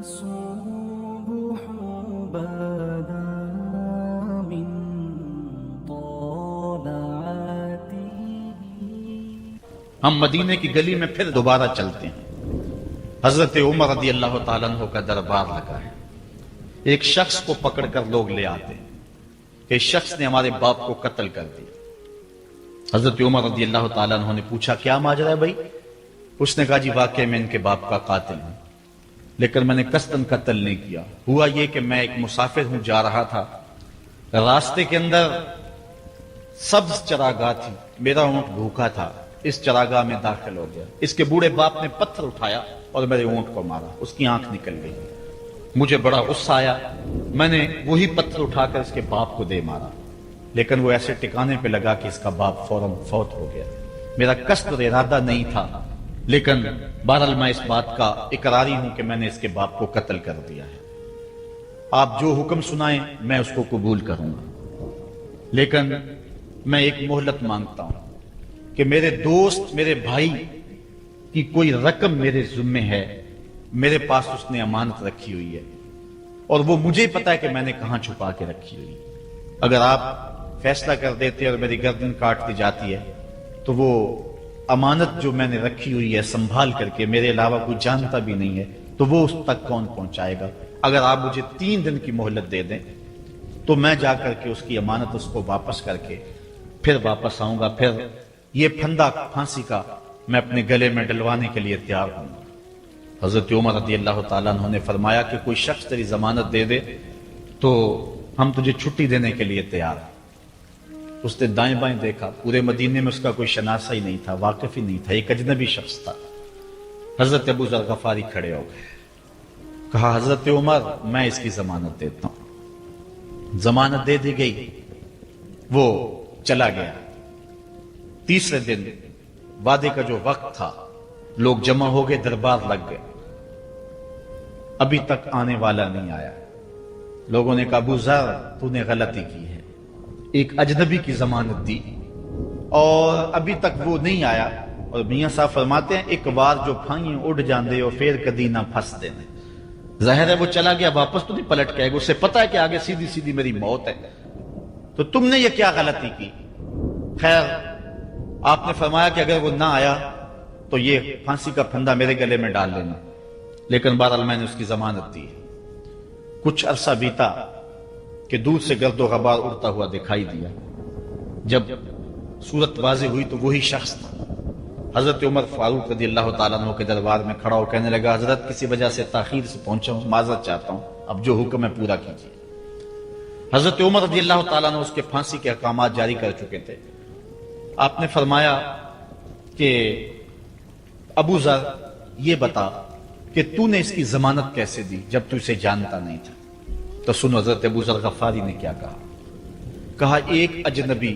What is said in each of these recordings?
الصبح بدا من طلعته. ہم مدینے کی گلی میں پھر دوبارہ چلتے ہیں. حضرت عمر رضی اللہ تعالیٰ عنہ کا دربار لگا ہے. ایک شخص کو پکڑ کر لوگ لے آتے ہیں کہ اس شخص نے ہمارے باپ کو قتل کر دیا. حضرت عمر رضی اللہ تعالیٰ عنہ نے پوچھا کیا ماجرا ہے بھائی؟ اس نے کہا جی واقعی میں ان کے باپ کا قاتل ہوں، لیکن میں نے قصداً قتل نہیں کیا. ہوا یہ کہ میں ایک مسافر ہوں، جا رہا تھا، راستے کے اندر سبز چراگاہ تھی، میرا اونٹ بھوکا تھا، اس چراگاہ میں داخل ہو گیا. اس کے بوڑھے باپ نے پتھر اٹھایا اور میرے اونٹ کو مارا، اس کی آنکھ نکل گئی. مجھے بڑا غصہ آیا، میں نے وہی پتھر اٹھا کر اس کے باپ کو دے مارا، لیکن وہ ایسے ٹکانے پہ لگا کہ اس کا باپ فوراً فوت ہو گیا. میرا قصد اور ارادہ نہیں تھا، لیکن بہرحال میں اس بات کا اقراری ہوں کہ میں نے اس کے باپ کو قتل کر دیا ہے. آپ جو حکم سنائیں میں اس کو قبول کروں گا، لیکن میں ایک مہلت مانگتا ہوں کہ میرے دوست، میرے بھائی کی کوئی رقم میرے ذمے ہے، میرے پاس اس نے امانت رکھی ہوئی ہے اور وہ مجھے پتا ہے کہ میں نے کہاں چھپا کے رکھی ہوئی ہے. اگر آپ فیصلہ کر دیتے اور میری گردن کاٹ دی جاتی ہے تو وہ امانت جو میں نے رکھی ہوئی ہے سنبھال کر کے میرے علاوہ کوئی جانتا بھی نہیں ہے، تو وہ اس تک کون پہنچائے گا؟ اگر آپ مجھے 3 دن کی مہلت دے دیں تو میں جا کر کے اس کی امانت اس کو واپس کر کے پھر واپس آؤں گا. پھر یہ پھندا پھانسی کا میں اپنے گلے میں ڈلوانے کے لیے تیار ہوں. حضرت عمر رضی اللہ تعالیٰ عنہ نے فرمایا کہ کوئی شخص تیری ضمانت دے دے تو ہم تجھے چھٹی دینے کے لیے تیار ہیں. اس نے دائیں بائیں دیکھا، پورے مدینے میں اس کا کوئی شناسہ ہی نہیں تھا، واقف ہی نہیں تھا، ایک اجنبی شخص تھا. حضرت ابو ذر غفاری کھڑے ہو گئے، کہا حضرت عمر میں اس کی ضمانت دیتا ہوں. ضمانت دے دی گئی، وہ چلا گیا. تیسرے دن وعدے کا جو وقت تھا، لوگ جمع ہو گئے، دربار لگ گئے. ابھی تک آنے والا نہیں آیا. لوگوں نے کہا ابو ذر تو نے غلطی کی ہے، ایک اجنبی کی ضمانت دی اور ابھی تک وہ نہیں آیا. اور میاں صاحب فرماتے ہیں ایک بار جو پھائیں اڑ جاندے اور پھر کدی نہ پھنس دینے. ظاہر ہے وہ چلا گیا، واپس تو نہیں پلٹ کے آئے گا، اسے پتا ہے کہ آگے سیدھی سیدھی میری موت ہے. تو تم نے یہ کیا غلطی کی؟ خیر آپ نے فرمایا کہ اگر وہ نہ آیا تو یہ پھانسی کا پھندا میرے گلے میں ڈال لینا، لیکن بہرحال میں نے اس کی ضمانت دی. کچھ عرصہ بیتا کہ دور سے گرد و غبار اڑتا ہوا دکھائی دیا. جب صورت واضح ہوئی تو وہی شخص تھا. حضرت عمر فاروق رضی اللہ تعالیٰ عنہ کے دربار میں کھڑا ہو کہنے لگا حضرت کسی وجہ سے تاخیر سے پہنچا ہوں، معذرت چاہتا ہوں، اب جو حکم ہے پورا کیجیے. حضرت عمر رضی اللہ تعالیٰ عنہ اس کے پھانسی کے احکامات جاری کر چکے تھے. آپ نے فرمایا کہ ابو ذر یہ بتا کہ تو نے اس کی ضمانت کیسے دی جب تو اسے جانتا نہیں تھا؟ تو سن حضرت ابو ذر غفاری نے کیا کہا. کہا ایک اجنبی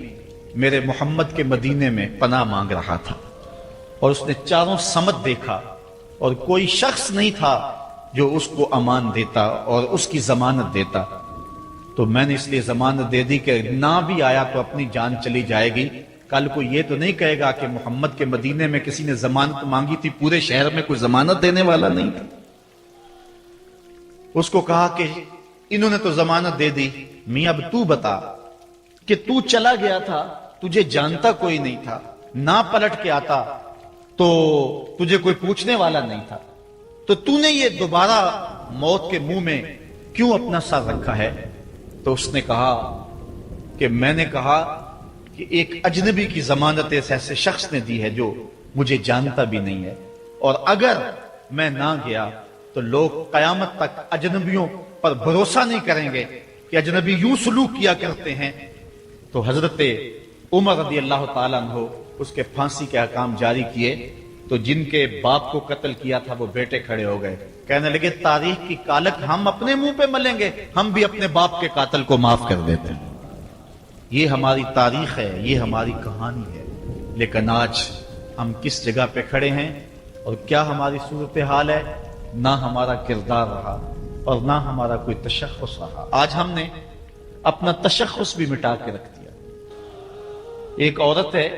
میرے محمد کے مدینے میں پناہ مانگ رہا تھا اور اس نے چاروں سمت دیکھا اور کوئی شخص نہیں تھا جو اس کو امان دیتا اور اس کی ضمانت دیتا. تو میں نے اس لیے ضمانت دے دی کہ نہ بھی آیا تو اپنی جان چلی جائے گی. کل کو یہ تو نہیں کہے گا کہ محمد کے مدینے میں کسی نے ضمانت مانگی تھی، پورے شہر میں کوئی ضمانت دینے والا نہیں تھا. اس کو کہا کہ انہوں نے تو ضمانت دے دی، میاں اب تو بتا کہ تو چلا گیا تھا، تجھے جانتا کوئی نہیں تھا، نہ پلٹ کے آتا تو تجھے کوئی پوچھنے والا نہیں تھا، تو تو نے یہ دوبارہ موت کے منہ میں کیوں اپنا سر رکھا ہے؟ تو اس نے کہا کہ میں نے کہا کہ ایک اجنبی کی ضمانت ایسے شخص نے دی ہے جو مجھے جانتا بھی نہیں ہے، اور اگر میں نہ گیا تو لوگ قیامت تک اجنبیوں پر بھروسہ نہیں کریں گے کہ اجنبی یوں سلوک کیا کرتے ہیں. تو حضرت عمر رضی اللہ تعالیٰ عنہ اس کے پھانسی کے احکام جاری کیے. تو جن کے باپ کو قتل کیا تھا وہ بیٹے کھڑے ہو گئے، کہنے لگے تاریخ کی کالک ہم اپنے منہ پہ ملیں گے، ہم بھی اپنے باپ کے قاتل کو معاف کر دیتے ہیں. یہ ہماری تاریخ ہے، یہ ہماری کہانی ہے. لیکن آج ہم کس جگہ پہ کھڑے ہیں اور کیا ہماری صورتحال ہے؟ نہ ہمارا کردار رہا اور نہ ہمارا کوئی تشخص رہا. آج ہم نے اپنا تشخص بھی مٹا کے رکھ دیا. ایک عورت ہے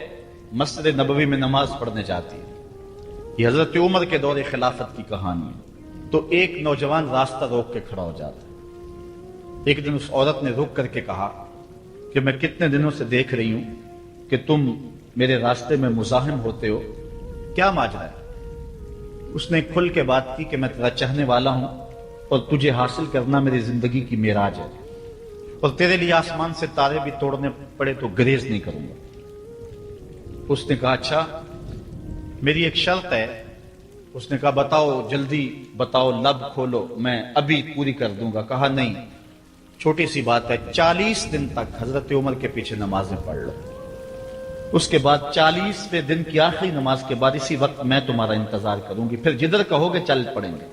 مسجد نبوی میں نماز پڑھنے جاتی ہے. یہ حضرت عمر کے دور خلافت کی کہانی ہے. تو ایک نوجوان راستہ روک کے کھڑا ہو جاتا ہے۔ ایک دن اس عورت نے رک کر کے کہا کہ میں کتنے دنوں سے دیکھ رہی ہوں کہ تم میرے راستے میں مزاحم ہوتے ہو، کیا ماجرا ہے؟ اس نے کھل کے بات کی کہ میں تیرا چاہنے والا ہوں اور تجھے حاصل کرنا میری زندگی کی معراج ہے، اور تیرے لیے آسمان سے تارے بھی توڑنے پڑے تو گریز نہیں کروں گا۔ اس نے کہا اچھا، میری ایک شرط ہے۔ اس نے کہا بتاؤ، جلدی بتاؤ، لب کھولو، میں ابھی پوری کر دوں گا۔ کہا نہیں، چھوٹی سی بات ہے، 40 دن تک حضرت عمر کے پیچھے نمازیں پڑھ لو، اس کے بعد 40ویں دن کی آخری نماز کے بعد اسی وقت میں تمہارا انتظار کروں گی، پھر جدھر کہو گے چل پڑیں گے۔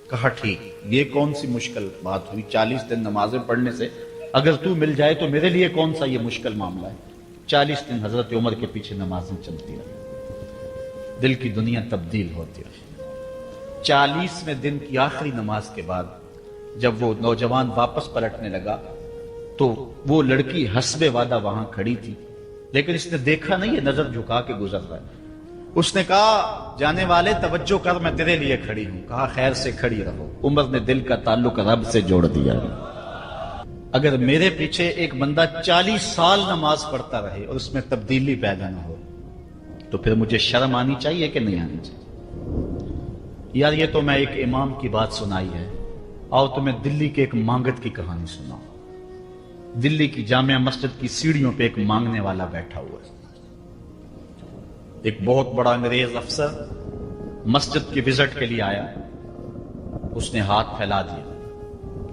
کہا ٹھیک، یہ کون سی مشکل بات ہوئی 40 دن نمازیں پڑھنے سے؟ اگر تو مل جائے تو میرے لیے کون سا یہ مشکل معاملہ ہے۔ 40 دن حضرت عمر کے پیچھے نمازیں چلتی رہی، دل کی دنیا تبدیل ہوتی رہی۔ 40ویں دن کی آخری نماز کے بعد جب وہ نوجوان واپس پلٹنے لگا تو وہ لڑکی حسب وعدہ وہاں کھڑی تھی، لیکن اس نے دیکھا نہیں یہ نظر جھکا کے گزر رہا ہے۔ اس نے کہا جانے والے توجہ کر، میں تیرے لیے کھڑی ہوں۔ کہا خیر سے کھڑی رہو۔ عمر نے دل کا تعلق رب سے جوڑ دیا۔ اگر میرے پیچھے ایک بندہ 40 سال نماز پڑھتا رہے اور اس میں تبدیلی پیدا نہ ہو تو پھر مجھے شرم آنی چاہیے کہ نہیں آنی چاہیے؟ یار یہ تو میں ایک امام کی بات سنائی ہے، آؤ تمہیں دلی کے ایک مانگت کی کہانی سناؤں۔ دلی کی جامعہ مسجد کی سیڑھیوں پہ ایک مانگنے والا بیٹھا ہوا ہے۔ ایک بہت بڑا انگریز افسر مسجد کی وزٹ کے لیے آیا، اس نے ہاتھ پھیلا دیا،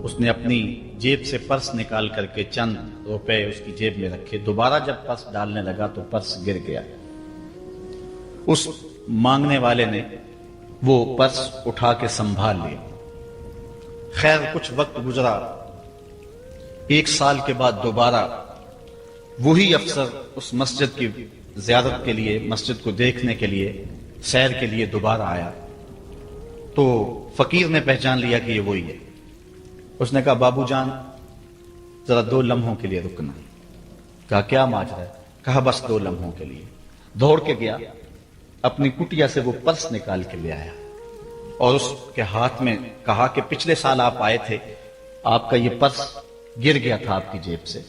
اس نے اپنی جیب سے پرس نکال کر کے چند روپے اس کی جیب میں رکھے، دوبارہ جب پرس ڈالنے لگا تو پرس گر گیا۔ اس مانگنے والے نے وہ پرس اٹھا کے سنبھال لیا۔ خیر کچھ وقت گزرا، 1 سال کے بعد دوبارہ وہی افسر اس مسجد کی زیارت کے لیے، مسجد کو دیکھنے کے لیے، سیر کے لیے دوبارہ آیا تو فقیر نے پہچان لیا کہ یہ وہی ہے۔ اس نے کہا بابو جان ذرا 2 لمحوں کے لیے رکنا۔ کہا کیا ماجرا ہے؟ کہا بس 2 لمحوں کے لیے۔ دوڑ کے گیا، اپنی کٹیا سے وہ پرس نکال کے لے آیا اور اس کے ہاتھ میں کہا کہ پچھلے سال آپ آئے تھے، آپ کا یہ پرس گر گیا تھا آپ کی جیب سے،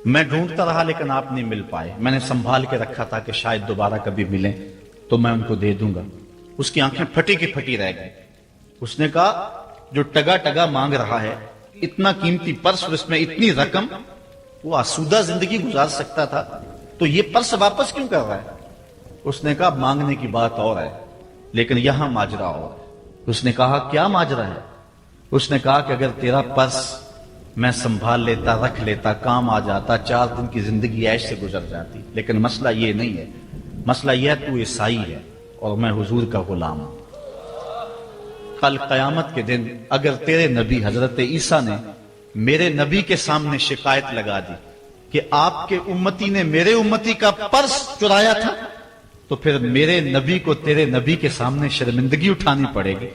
میں ڈھونڈتا رہا لیکن آپ نہیں مل پائے، میں نے سنبھال کے رکھا تھا کہ شاید دوبارہ کبھی ملیں تو میں ان کو دے دوں گا۔ اس کی آنکھیں پھٹی کی پھٹی رہ گئی۔ اس نے کہا جو ٹگا ٹگا مانگ رہا ہے، اتنا قیمتی پرس اور اس میں اتنی رقم، وہ آسودہ زندگی گزار سکتا تھا، تو یہ پرس واپس کیوں کر رہا ہے؟ اس نے کہا مانگنے کی بات اور ہے لیکن یہاں ماجرا اور ہے۔ اس نے کہا کیا ماجرا ہے؟ اس نے کہا کہ اگر تیرا پرس میں سنبھال لیتا، رکھ لیتا، کام آ جاتا، 4 دن کی زندگی عیش سے گزر جاتی، لیکن مسئلہ یہ نہیں ہے، مسئلہ یہ ہے تو عیسائی ہے اور میں حضور کا غلام ہوں۔ کل قیامت کے دن اگر تیرے نبی حضرت عیسیٰ نے میرے نبی کے سامنے شکایت لگا دی کہ آپ کے امتی نے میرے امتی کا پرس چرایا تھا، تو پھر میرے نبی کو تیرے نبی کے سامنے شرمندگی اٹھانی پڑے گی۔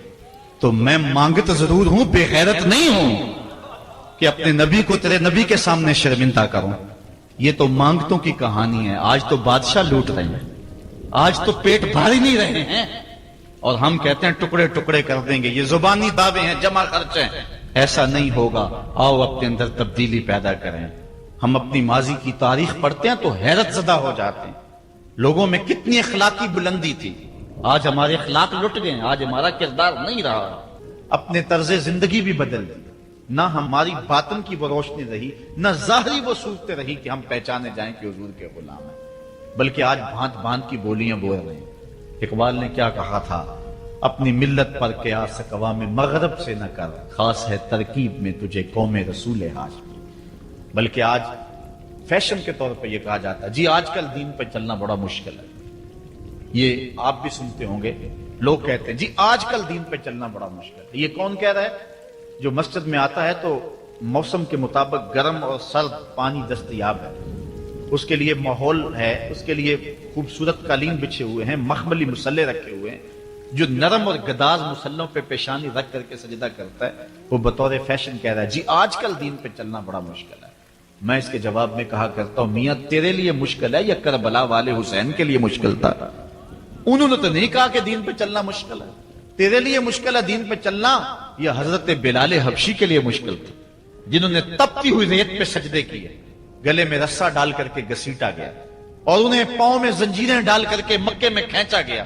تو میں مانگت ضرور ہوں، بے غیرت نہیں ہوں کہ اپنے نبی کو تیرے نبی کے سامنے شرمندہ کروں۔ یہ تو مانگتوں کی کہانی ہے، آج تو بادشاہ لوٹ رہے ہیں، آج تو پیٹ بھاری نہیں رہے ہیں اور ہم کہتے ہیں ٹکڑے ٹکڑے کر دیں گے، یہ زبانی دعوے ہیں، جمع خرچ ہیں۔ ایسا نہیں ہوگا، آؤ اپنے اندر تبدیلی پیدا کریں۔ ہم اپنی ماضی کی تاریخ پڑھتے ہیں تو حیرت زدہ ہو جاتے ہیں، لوگوں میں کتنی اخلاقی بلندی تھی، آج ہمارے اخلاق لٹ گئے ہیں، آج ہمارا کردار نہیں رہا، اپنے طرز زندگی بھی بدل دی، نہ ہماری باطن کی وہ روشنی رہی، نہ ظاہری وہ صورتیں رہی کہ ہم پہچانے جائیں کہ حضور کے غلام ہیں، بلکہ آج بھانت بھانت کی بولیاں بول رہے ہیں۔ اقبال نے کیا کہا تھا؟ اپنی ملت پر قیاس اقوام مغرب سے نہ کر، خاص ہے ترکیب میں تجھے قوم رسول ہاشمی۔ بلکہ آج فیشن کے طور پہ یہ کہا جاتا ہے جی آج کل دین پہ چلنا بڑا مشکل ہے، یہ آپ بھی سنتے ہوں گے، لوگ کہتے ہیں جی آج کل دین پہ چلنا بڑا مشکل ہے۔ یہ کون کہہ رہا ہے؟ جو مسجد میں آتا ہے تو موسم کے مطابق گرم اور سرد پانی دستیاب ہے، اس کے لیے ماحول ہے، اس کے لیے خوبصورت قالین بچھے ہوئے ہیں، مخملی مصلے رکھے ہوئے ہیں، جو نرم اور گداز مصلوں پہ پیشانی رکھ کر کے سجدہ کرتا ہے، وہ بطور فیشن کہہ رہا ہے جی آج کل دین پہ چلنا بڑا مشکل ہے۔ میں اس کے جواب میں کہا کرتا ہوں میاں تیرے لیے مشکل ہے یا کربلا والے حسین کے لیے مشکل تھا؟ انہوں نے تو نہیں کہا کہ دین پہ چلنا مشکل ہے، تیرے لیے مشکل ہے دین پہ چلنا، یہ حضرت بلال حبشی کے لیے مشکل تھا، جنہوں نے تپتی ہوئی ریت پہ سجدے کیے، گلے میں رسا ڈال کر کے گھسیٹا گیا، اور انہیں پاؤں میں زنجیریں ڈال کر کے مکے میں کھینچا گیا،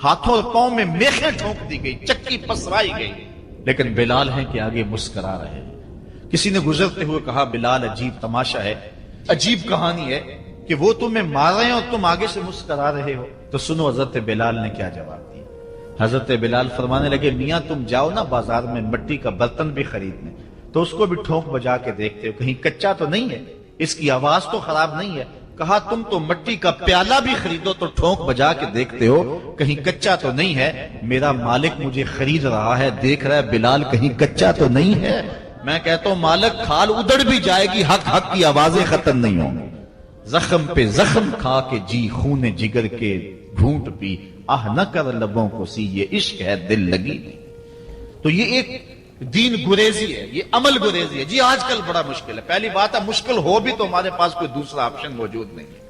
ہاتھوں اور پاؤں میں میخیں ٹھونک دی گئی، چکی پسرائی گئی، لیکن بلال ہیں کہ آگے مسکرا رہے ہیں۔ کسی نے گزرتے ہوئے کہا بلال عجیب تماشا ہے، عجیب کہانی ہے کہ وہ تمہیں مار رہے ہیں اور تم آگے سے مسکرا رہے ہو۔ تو سنو حضرت بلال نے کیا جواب دیا۔ حضرت بلال فرمانے لگے میاں تم جاؤ نا بازار میں مٹی کا برتن بھی خریدنے، تو اس کو بھی ٹھونک بجا کے دیکھتے ہو کہیں کچا تو نہیں ہے، اس کی آواز تو خراب نہیں ہے۔ کہا تم تو مٹی کا پیالہ بھی خریدو تو ٹھونک بجا کے دیکھتے ہو کہیں کچا تو نہیں ہے، میرا مالک مجھے خرید رہا ہے، دیکھ رہا ہے بلال کہیں کچا تو نہیں ہے۔ میں کہتا ہوں مالک کھال ادڑ بھی جائے گی، حق حق کی آوازیں ختم نہیں ہوں گی۔ زخم پہ زخم کھا کے جی خون جگر کے گھونٹ پی، آہ نہ کر لبوں کو سی، یہ عشق ہے دل لگی نہیں۔ تو یہ ایک دین گریزی ہے، یہ عمل گریزی ہے۔ جی آج کل بڑا مشکل ہے، پہلی بات ہے مشکل ہو بھی تو ہمارے پاس کوئی دوسرا آپشن موجود نہیں ہے۔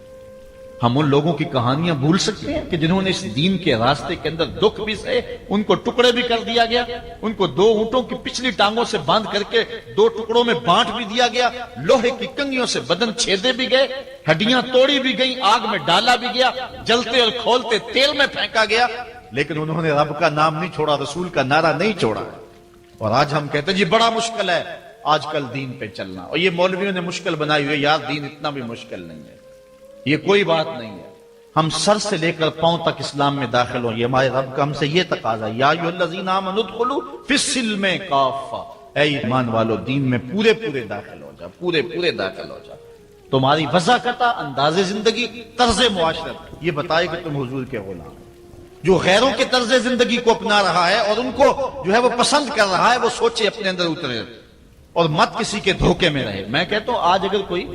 ہم ان لوگوں کی کہانیاں بھول سکتے ہیں کہ جنہوں نے اس دین کے راستے کے اندر دکھ بھی سہے، ان کو ٹکڑے بھی کر دیا گیا، ان کو 2 اونٹوں کی پچھلی ٹانگوں سے باندھ کر کے 2 ٹکڑوں میں بانٹ بھی دیا گیا، لوہے کی کنگھیوں سے بدن چھیدے بھی گئے، ہڈیاں توڑی بھی گئیں، آگ میں ڈالا بھی گیا، جلتے اور کھولتے تیل میں پھینکا گیا، لیکن انہوں نے رب کا نام نہیں چھوڑا، رسول کا نعرہ نہیں چھوڑا۔ اور آج ہم کہتے ہیں جی بڑا مشکل ہے آج کل دین پہ چلنا، اور یہ مولویوں نے مشکل بنائی ہوئی ہے، یار دین اتنا بھی مشکل نہیں ہے، یہ کوئی بات نہیں ہے۔ ہم سر سے لے کر پاؤں تک اسلام میں داخل ہوں، یہ ہمارے رب کا ہم سے یہ تقاضا ہے، یا ایھا الذین آمنوا ادخلوا فی السلم کافہ، اے ایمان والو دین میں پورے داخل ہو جا، پورے داخل ہو جا۔ تمہاری وضاحت، انداز زندگی، طرز معاشرت یہ بتائے کہ تم حضور کے غلام۔ جو غیروں کے طرز زندگی کو اپنا رہا ہے اور ان کو جو ہے وہ پسند کر رہا ہے، وہ سوچے اپنے اندر اترے اور مت کسی کے دھوکے میں رہے۔ میں کہتا ہوں آج اگر کوئی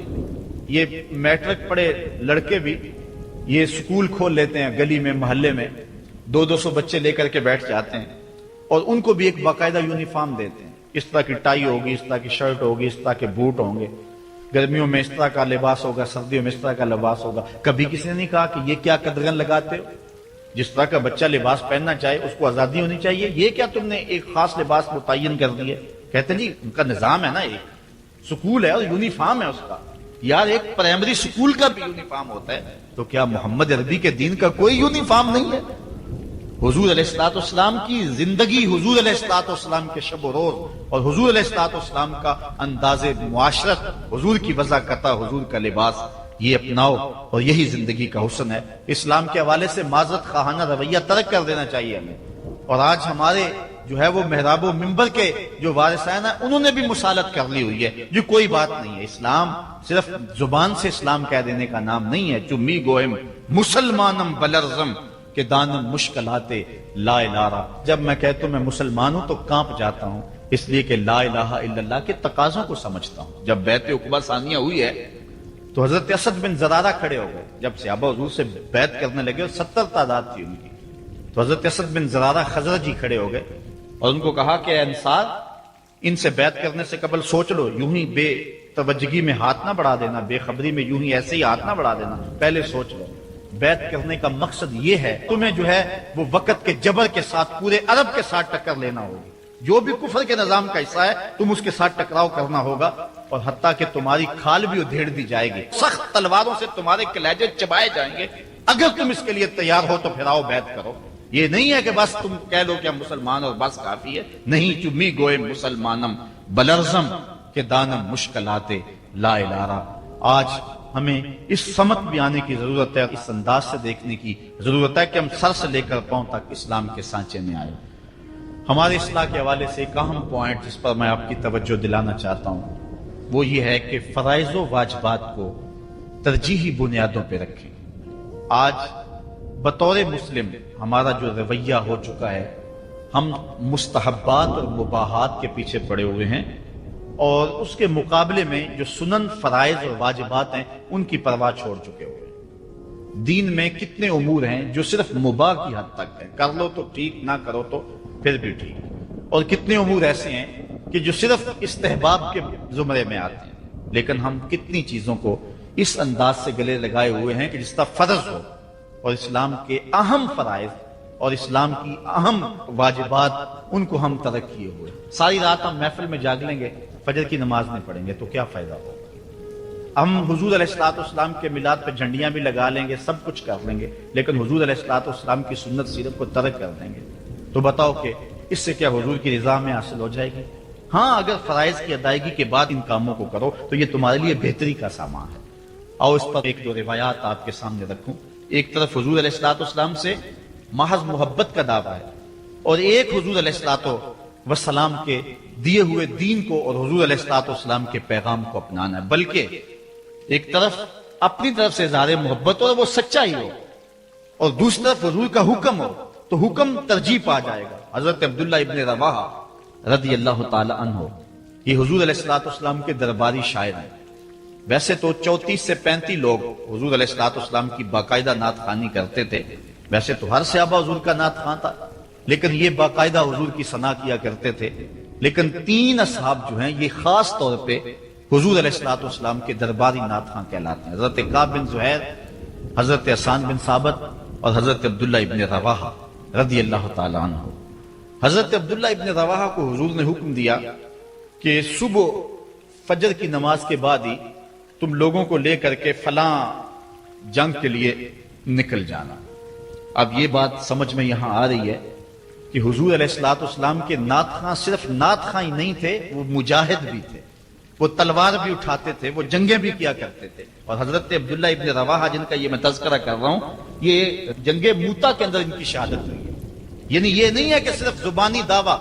یہ میٹرک پڑھے لڑکے بھی یہ سکول کھول لیتے ہیں گلی میں محلے میں، 200 بچے لے کر کے بیٹھ جاتے ہیں اور ان کو بھی ایک باقاعدہ یونیفارم دیتے ہیں، اس طرح کی ٹائی ہوگی، اس طرح کی شرٹ ہوگی، اس طرح کے بوٹ ہوں گے، گرمیوں میں اس طرح کا لباس ہوگا، سردیوں میں اس طرح کا لباس ہوگا۔ کبھی کسی نے نہیں کہا کہ یہ کیا قدغن لگاتے ہو، جس طرح کا بچہ لباس پہننا چاہے اس کو آزادی ہونی چاہیے، یہ کیا تم نے ایک خاص لباس متعین کر دی ہے؟ کہتے ہیں جی ان کا نظام ہے نا، ایک سکول ہے اور یونیفارم ہے اس کا۔ یار ایک پرائمری سکول کا بھی یونیفارم ہوتا ہے، تو کیا محمد عربی کے دین کا کوئی یونیفارم نہیں ہے؟ حضور علیہ الصلوۃ والسلام کی زندگی، حضور علیہ الصلوۃ والسلام کے شب و روز اور حضور علیہ الصلوۃ والسلام کا انداز معاشرت، حضور کی وضاحت، حضور کا لباس، یہ اپناؤ اور یہی زندگی کا حسن ہے۔ اسلام کے حوالے سے معذرت خواہانہ رویہ ترک کر دینا چاہیے ہمیں۔ اور آج ہمارے جو ہے وہ محراب و منبر کے جو وارثین ہیں انہوں نے بھی مسالت کر لی ہوئی ہے، جو کوئی بات نہیں ہے۔ اسلام صرف زبان سے اسلام کہہ دینے کا نام نہیں ہے۔ چمی گوہم مسلمانم بلرزم کہ دانم مشکلاتے لا الہ۔ جب میں کہتا ہوں میں مسلمان ہوں تو کانپ جاتا ہوں، اس لیے کہ لا الہ الا اللہ کے تقاضوں کو سمجھتا ہوں۔ جب بیعت عقبہ ثانیہ ہوئی ہے تو حضرت اسد بن زرارہ کھڑے ہو گئے، جب صحابہ حضور سے بیعت کرنے لگے اور 70 تعداد تھی ان کی، تو حضرت اسد بن زرارہ خزرجی کھڑے ہو گئے اور ان کو کہا کہ اے انصار، ان سے بیعت کرنے سے قبل سوچ لو، یوں ہی بے توجہی میں ہاتھ نہ بڑھا دینا، بے خبری میں یوں ہی ایسے ہی ہاتھ نہ بڑھا دینا، پہلے سوچ لو۔ بیعت کرنے کا مقصد یہ ہے تمہیں جو ہے وہ وقت کے جبر کے ساتھ پورے عرب کے ساتھ ٹکر لینا ہوگی، جو بھی کفر کے نظام کا حصہ ہے تم اس کے ساتھ ٹکراؤ کرنا ہوگا، اور حتیٰ کہ تمہاری کھال بھی ادھیڑ دی جائے گی، سخت تلواروں سے تمہارے کلیجے چبائے جائیں گے۔ اگر تم اس کے لیے تیار ہو تو پھر آؤ بیعت کرو۔ یہ نہیں ہے کہ بس تم کہہ لو کہ ہم مسلمان اور بس کافی ہے، نہیں۔ چمی گوئے مسلمانم بلرزم کہ دانم مشکلاتے لا الہ۔ آج ہمیں اس سمت بھی آنے کی ضرورت ہے، اس انداز سے دیکھنے کی ضرورت ہے کہ ہم سر سے لے کر پاؤں تک اسلام کے سانچے میں آئے۔ ہمارے اصلاح کے حوالے سے ایک اہم پوائنٹ جس پر میں آپ کی توجہ دلانا چاہتا ہوں وہ یہ ہے کہ فرائض و واجبات کو ترجیحی بنیادوں پہ رکھیں۔ آج بطور مسلم ہمارا جو رویہ ہو چکا ہے، ہم مستحبات اور مباحات کے پیچھے پڑے ہوئے ہیں، اور اس کے مقابلے میں جو سنن، فرائض اور واجبات ہیں ان کی پرواہ چھوڑ چکے ہوئے ہیں۔ دین میں کتنے امور ہیں جو صرف مباح کی حد تک ہے، کر لو تو ٹھیک، نہ کرو تو پھر بھی ٹھیک، اور کتنے امور ایسے ہیں کہ جو صرف استحباب کے زمرے میں آتے ہیں۔ لیکن ہم کتنی چیزوں کو اس انداز سے گلے لگائے ہوئے ہیں کہ جس طرح فرض ہو، اور اسلام کے اہم فرائض اور اسلام کی اہم واجبات ان کو ہم ترک کیے ہوئے. ساری رات ہم محفل میں جاگ لیں گے, فجر کی نماز نہیں پڑھیں گے تو کیا فائدہ ہوگا. ہم حضور علیہ الصلوۃ والسلام کے میلاد پہ جھنڈیاں بھی لگا لیں گے, سب کچھ کر لیں گے, لیکن حضور علیہ الصلوۃ والسلام کی سنت سیرت کو ترک کر دیں گے. تو بتاؤ کہ اس سے کیا حضور کی رضا میں حاصل ہو جائے گی؟ ہاں, اگر فرائض کی ادائیگی کے بعد ان کاموں کو کرو تو یہ تمہارے لیے بہتری کا سامان ہے. آؤ اس پر ایک دو روایات آپ کے سامنے رکھوں. ایک طرف حضور علیہ الصلوۃ والسلام سے محض محبت کا دعویٰ ہے, اور ایک حضور علیہ الصلوۃ والسلام کے دیے ہوئے دین کو اور حضور علیہ الصلوۃ والسلام کے پیغام کو اپنانا ہے. بلکہ ایک طرف اپنی طرف سے اظہار محبت اور وہ سچائی ہو, اور دوسری طرف حضور کا حکم ہو تو حکم ترجیح پا جائے گا. حضرت عبداللہ ابن رواحہ رضی اللہ تعالی عنہ, یہ حضور علیہ الصلوۃ والسلام کے درباری شاعر ہیں. ویسے تو 34 سے 35 لوگ حضور علیہ الصلوۃ والسلام کی باقاعدہ نعت خوانی کرتے تھے. ویسے تو ہر صحابہ حضور کا نعت خواں تھا, لیکن یہ باقاعدہ حضور کی ثنا کیا کرتے تھے. لیکن 3 اصحاب جو ہیں یہ خاص طور پہ حضور علیہ الصلوۃ والسلام کے درباری نعت خواں کہلاتے ہیں. حضرت کعب بن زہیر, حضرت حسان بن ثابت اور حضرت عبداللہ ابن رواحہ رضی اللہ تعالی عنہ. حضرت عبداللہ ابن رواحہ کو حضور نے حکم دیا کہ صبح فجر کی نماز کے بعد ہی تم لوگوں کو لے کر کے فلاں جنگ کے لیے نکل جانا. اب یہ بات سمجھ میں یہاں آ رہی ہے کہ حضور علیہ الصلوۃ والسلام کے نعت خواں صرف نعت خواں ہی نہیں تھے, وہ مجاہد بھی تھے. وہ تلوار بھی اٹھاتے تھے, وہ جنگیں بھی کیا کرتے تھے. اور حضرت عبداللہ ابن رواحہ جن کا یہ میں تذکرہ کر رہا ہوں, یہ جنگ موتا کے اندر ان کی شہادت ہوئی ہے. یعنی یہ نہیں ہے کہ صرف زبانی دعویٰ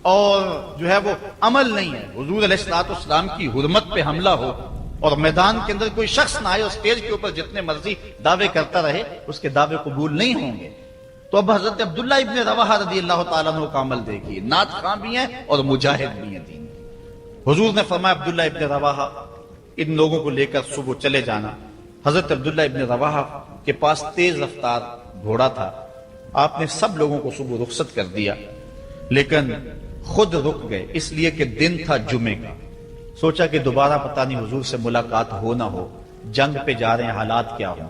اور جو ہے وہ عمل نہیں ہے. حضور علیہ الصلوۃ والسلام کی حرمت پہ حملہ ہو اور میدان کے اندر کوئی شخص نہ آئے اور اسٹیج کے اوپر جتنے مرضی دعوے کرتا رہے, اس کے دعوے قبول نہیں ہوں گے. تو اب حضرت عبداللہ ابن رواحہ رضی اللہ تعالیٰ عنہ کا عمل دیکھیے, نعت خواں بھی ہیں اور مجاہد بھی ہیں دین. حضور نے فرمایا عبداللہ ابن رواحہ ان لوگوں کو لے کر صبح چلے جانا. حضرت عبداللہ ابن رواحہ کے پاس تیز رفتار گھوڑا تھا. آپ نے سب لوگوں کو صبح رخصت کر دیا, لیکن خود رک گئے اس لیے کہ دن تھا جمعے کا. سوچا کہ دوبارہ پتہ نہیں حضور سے ملاقات ہو نہ ہو, جنگ پہ جا رہے ہیں, حالات کیا ہوں,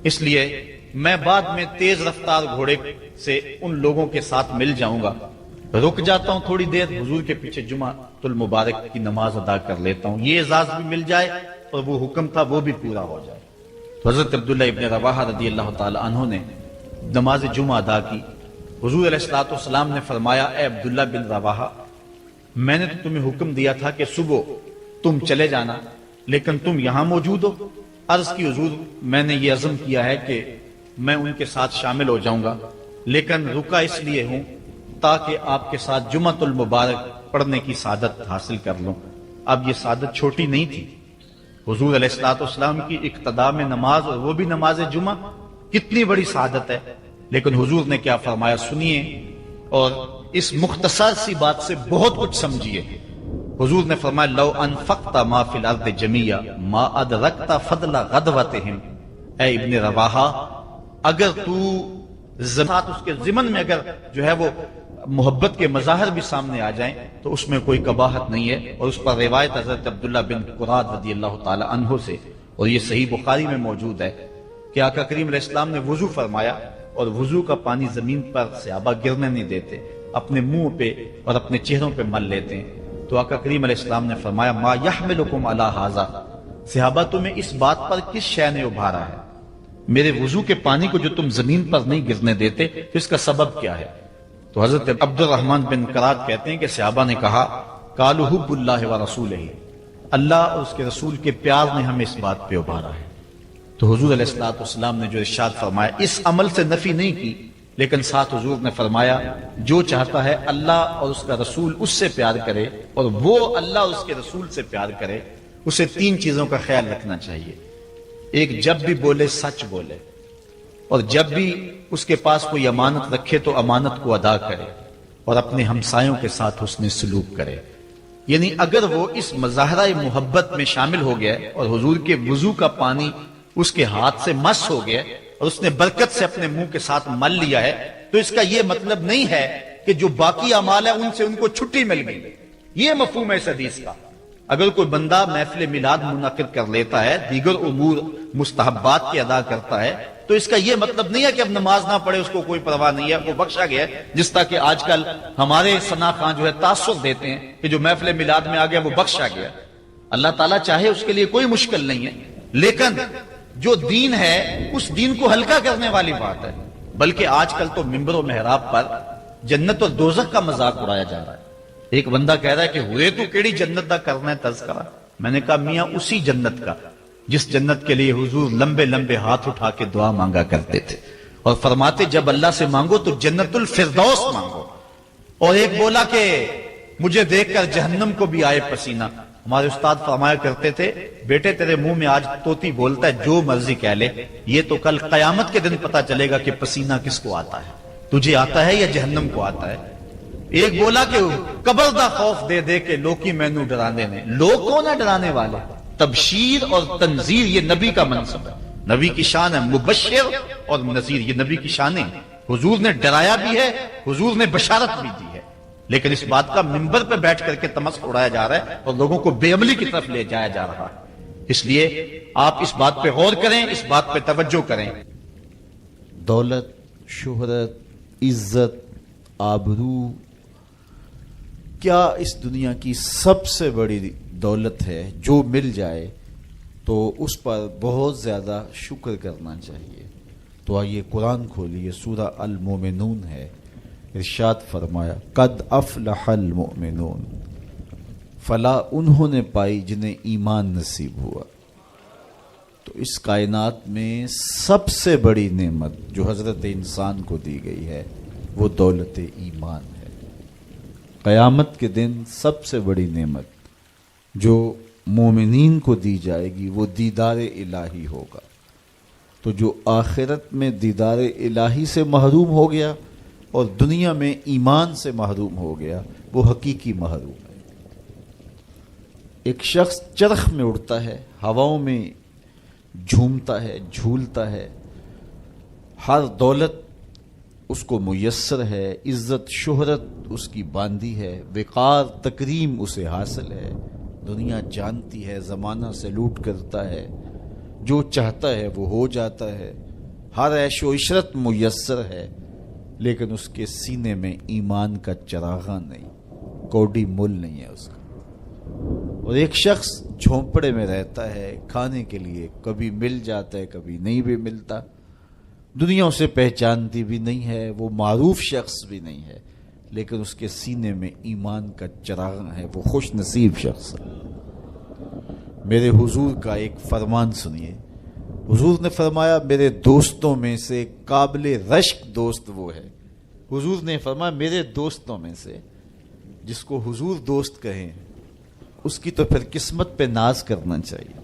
اس لیے میں بعد میں تیز رفتار گھوڑے سے ان لوگوں کے ساتھ مل جاؤں گا, رک جاتا ہوں تھوڑی دیر, حضور کے پیچھے جمعہ المبارک کی نماز ادا کر لیتا ہوں, یہ اعزاز بھی مل جائے اور وہ حکم تھا وہ بھی پورا ہو جائے. تو حضرت عبداللہ ابن رواحہ رضی اللہ تعالی عنہ نے نماز جمعہ ادا کی. حضور علیہ الصلوۃ والسلام نے فرمایا, اے عبداللہ بن رواحہ, میں نے تو تمہیں حکم دیا تھا کہ صبح تم چلے جانا, لیکن تم یہاں موجود ہو. عرض کی حضور, میں نے یہ عزم کیا ہے کہ میں ان کے ساتھ شامل ہو جاؤں گا, لیکن رکا اس لیے ہوں تاکہ آپ کے ساتھ جمعہ المبارک پڑھنے کی سعادت حاصل کر لوں. اب یہ سعادت چھوٹی نہیں تھی. حضور علیہ الصلوۃ والسلام کی اقتداء میں نماز, اور وہ بھی نماز جمعہ, کتنی بڑی سعادت ہے. لیکن حضور نے کیا فرمایا سنیے, اور اس مختصر سی بات سے بہت کچھ سمجھیے. حضور نے فرمایا, لو انفقت ما فی الارض جمیعا ما ادرکت فضل غدوتہم. اے ابن رواحہ, اگر تو ساتھ اس کے ضمن میں اگر جو ہے وہ محبت کے مظاہر بھی سامنے آ جائیں تو اس میں کوئی قباحت نہیں ہے. اور اس پر روایت حضرت عبداللہ بن قراد رضی اللہ تعالی عنہ سے, اور یہ صحیح بخاری میں موجود ہے, کہ آقا کریم علیہ السلام نے وضو فرمایا, اور وضو کا پانی زمین پر صحابہ گرنے نہیں دیتے, اپنے منہ پہ اور اپنے چہروں پہ مل لیتے ہیں. تو آقا کریم علیہ السلام نے فرمایا, ما یحملکم علی ھذا, صحابہ تمہیں اس بات پر کس شے نے ابھارا ہے, میرے وضو کے پانی کو جو تم زمین پر نہیں گرنے دیتے, تو اس کا سبب کیا ہے؟ تو حضرت عبد الرحمن بن قراد کہتے ہیں کہ صحابہ نے کہا, قالوا حب اللہ و رسولہ, اللہ اور اس کے رسول کے پیار نے ہمیں اس بات پہ ابھارا ہے. تو حضور علیہ الصلوۃ والسلام نے جو ارشاد فرمایا, اس عمل سے نفی نہیں کی, لیکن ساتھ حضور نے فرمایا, جو چاہتا ہے اللہ اور اس کا رسول اس سے پیار کرے, اور وہ اللہ اور اس کے رسول سے پیار کرے, اسے 3 چیزوں کا خیال رکھنا چاہیے. ایک, جب بھی بولے سچ بولے, اور جب بھی اس کے پاس کوئی امانت رکھے تو امانت کو ادا کرے, اور اپنے ہمسایوں کے ساتھ حسن سلوک کرے. یعنی اگر وہ اس مظاہرہ محبت میں شامل ہو گیا اور حضور کے وضو کا پانی اس کے ہاتھ سے مس ہو گیا اور اس نے برکت سے اپنے منہ کے ساتھ مل لیا ہے, تو اس کا یہ مطلب نہیں ہے کہ جو باقی اعمال ہے ان سے ان کو چھٹی مل گئی. یہ مفہوم ہے اس حدیث کا. اگر کوئی بندہ محفل میلاد منعقد کر لیتا ہے, دیگر امور مستحبات کے ادا کرتا ہے, تو اس کا یہ مطلب نہیں ہے کہ اب نماز نہ پڑھے اس کو کوئی پرواہ نہیں ہے، وہ بخشا گیا ہے، جس طرح کہ آج کل ہمارے ثنا خان جو ہے تاثر دیتے ہیں کہ جو محفل میلاد میں آ گیا وہ بخشا گیا۔ اللہ تعالیٰ چاہے اس کے لیے کوئی مشکل نہیں ہے، لیکن جو دین ہے اس دین کو ہلکا کرنے والی بات ہے۔ بلکہ آج کل تو ممبر و محراب پر جنت اور دوزخ کا مذاق اڑایا جا رہا ہے۔ ایک بندہ کہہ رہا ہے کہ ہوئے تو کیڑی جنت دا کرنا ہے تذکرہ۔ میں نے کہا میاں اسی جنت کا جس جنت کے لیے حضور لمبے لمبے ہاتھ اٹھا کے دعا مانگا کرتے تھے اور فرماتے جب اللہ سے مانگو تو جنت الفردوس مانگو۔ اور ایک بولا کہ مجھے دیکھ کر جہنم کو بھی آئے پسینہ۔ ہمارے استاد فرمایا کرتے تھے بیٹے تیرے منہ میں آج طوطی بولتا ہے جو مرضی کہہ لے، یہ تو کل قیامت کے دن پتا چلے گا کہ پسینہ کس کو آتا ہے، تجھے آتا ہے یا جہنم کو آتا ہے۔ ایک بولا کہ قبر دا خوف دے دے کہ لوکی مینوں ڈرانے نے۔ لوگ کون ہے ڈرانے والے؟ تبشیر اور تنذیر یہ نبی کا منصب ہے، نبی کی شان ہے، مبشر اور نذیر یہ نبی کی شانیں ہیں۔ حضور نے ڈرایا بھی ہے، حضور نے بشارت بھی دی ہے، لیکن اس بات کا منبر پہ بیٹھ کر کے تمسخر اڑایا جا رہا ہے اور لوگوں کو بے عملی کی طرف لے جایا جا رہا ہے۔ اس لیے آپ اس بات پہ غور کریں، اس بات پہ توجہ کریں۔ دولت، شہرت، عزت، آبرو، کیا اس دنیا کی سب سے بڑی دولت ہے جو مل جائے تو اس پر بہت زیادہ شکر کرنا چاہیے۔ تو آئیے قرآن کھولیے، سورہ المومنون ہے، ارشاد فرمایا قد افلح المؤمنون، فلاح انہوں نے پائی جنہیں ایمان نصیب ہوا۔ تو اس کائنات میں سب سے بڑی نعمت جو حضرت انسان کو دی گئی ہے وہ دولت ایمان ہے۔ قیامت کے دن سب سے بڑی نعمت جو مومنین کو دی جائے گی وہ دیدار الہی ہوگا۔ تو جو آخرت میں دیدار الہی سے محروم ہو گیا اور دنیا میں ایمان سے محروم ہو گیا وہ حقیقی محروم ہے۔ ایک شخص چرخ میں اڑتا ہے، ہواؤں میں جھومتا ہے، جھولتا ہے، ہر دولت اس کو میسر ہے، عزت شہرت اس کی باندھی ہے، وقار تکریم اسے حاصل ہے، دنیا جانتی ہے، زمانہ سلوٹ کرتا ہے، جو چاہتا ہے وہ ہو جاتا ہے، ہر عیش و عشرت میسر ہے، لیکن اس کے سینے میں ایمان کا چراغاں نہیں، کوڈی مول نہیں ہے اس کا۔ اور ایک شخص جھونپڑے میں رہتا ہے، کھانے کے لیے کبھی مل جاتا ہے کبھی نہیں بھی ملتا، دنیا اسے پہچانتی بھی نہیں ہے، وہ معروف شخص بھی نہیں ہے، لیکن اس کے سینے میں ایمان کا چراغ ہے، وہ خوش نصیب شخص ہے۔ میرے حضور کا ایک فرمان سنیے، حضور نے فرمایا میرے دوستوں میں سے قابل رشک دوست وہ ہے۔ حضور نے فرمایا میرے دوستوں میں سے، جس کو حضور دوست کہیں اس کی تو پھر قسمت پہ ناز کرنا چاہیے۔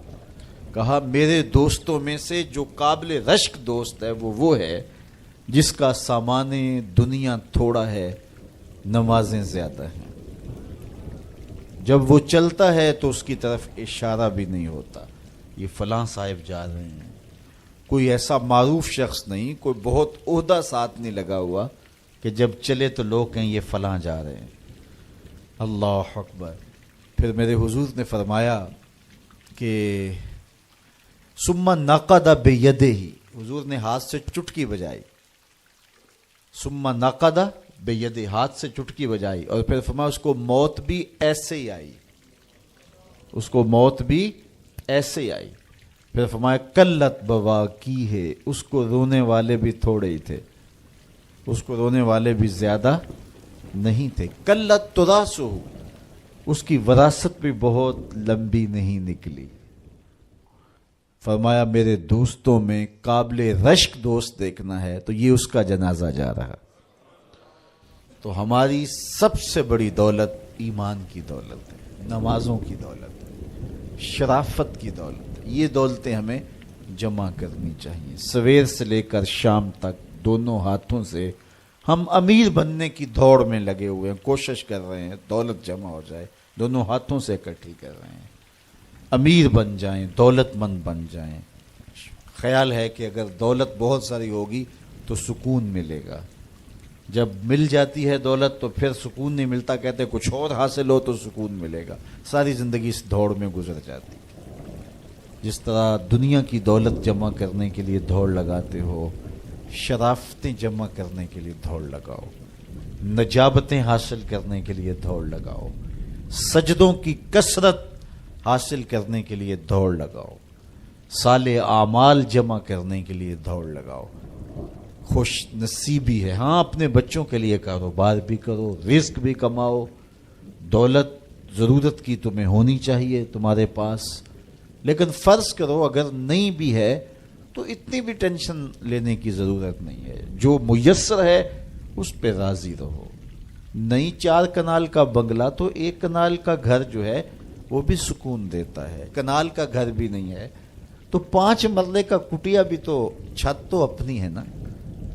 کہا میرے دوستوں میں سے جو قابل رشک دوست ہے وہ ہے جس کا سامان دنیا تھوڑا ہے، نمازیں زیادہ ہیں۔ جب وہ چلتا ہے تو اس کی طرف اشارہ بھی نہیں ہوتا، یہ فلاں صاحب جا رہے ہیں، کوئی ایسا معروف شخص نہیں، کوئی بہت عہدہ ساتھ نہیں لگا ہوا کہ جب چلے تو لوگ کہیں یہ فلاں جا رہے ہیں۔ اللہ اکبر۔ پھر میرے حضور نے فرمایا کہ ثم نقد بیدہ، حضور نے ہاتھ سے چٹکی بجائی، ثم نقد بیدہ، ہاتھ سے چٹکی بجائی، اور پھر فرمایا اس کو موت بھی ایسے ہی آئی، اس کو موت بھی ایسے ہی آئی۔ پھر فرمایا قلت بواکی ہے، اس کو رونے والے بھی تھوڑے ہی تھے، اس کو رونے والے بھی زیادہ نہیں تھے۔ قلت تراسہ، اس کی وراثت بھی بہت لمبی نہیں نکلی۔ فرمایا میرے دوستوں میں قابل رشک دوست دیکھنا ہے تو یہ اس کا جنازہ جا رہا۔ تو ہماری سب سے بڑی دولت ایمان کی دولت ہے، نمازوں کی دولت ہے، شرافت کی دولت ہے۔ یہ دولتیں ہمیں جمع کرنی چاہیے۔ سویر سے لے کر شام تک دونوں ہاتھوں سے ہم امیر بننے کی دوڑ میں لگے ہوئے ہیں، کوشش کر رہے ہیں دولت جمع ہو جائے، دونوں ہاتھوں سے اکٹھی کر رہے ہیں، امیر بن جائیں، دولت مند بن جائیں۔ خیال ہے کہ اگر دولت بہت ساری ہوگی تو سکون ملے گا، جب مل جاتی ہے دولت تو پھر سکون نہیں ملتا، کہتے کچھ اور حاصل ہو تو سکون ملے گا، ساری زندگی اس دوڑ میں گزر جاتی۔ جس طرح دنیا کی دولت جمع کرنے کے لیے دوڑ لگاتے ہو، شرافتیں جمع کرنے کے لیے دوڑ لگاؤ، نجابتیں حاصل کرنے کے لیے دوڑ لگاؤ، سجدوں کی کثرت حاصل کرنے کے لیے دوڑ لگاؤ، صالح اعمال جمع کرنے کے لیے دوڑ لگاؤ، خوش نصیبی ہے، ہاں اپنے بچوں کے لیے کاروبار بھی کرو، رزق بھی کماؤ، دولت ضرورت کی تمہیں ہونی چاہیے تمہارے پاس، لیکن فرض کرو اگر نہیں بھی ہے تو اتنی بھی ٹینشن لینے کی ضرورت نہیں ہے، جو میسر ہے اس پہ راضی رہو۔ نہیں 4 کنال کا بنگلہ تو 1 کنال کا گھر جو ہے وہ بھی سکون دیتا ہے، کنال کا گھر بھی نہیں ہے تو 5 مرلے کا کٹیا بھی تو چھت تو اپنی ہے نا،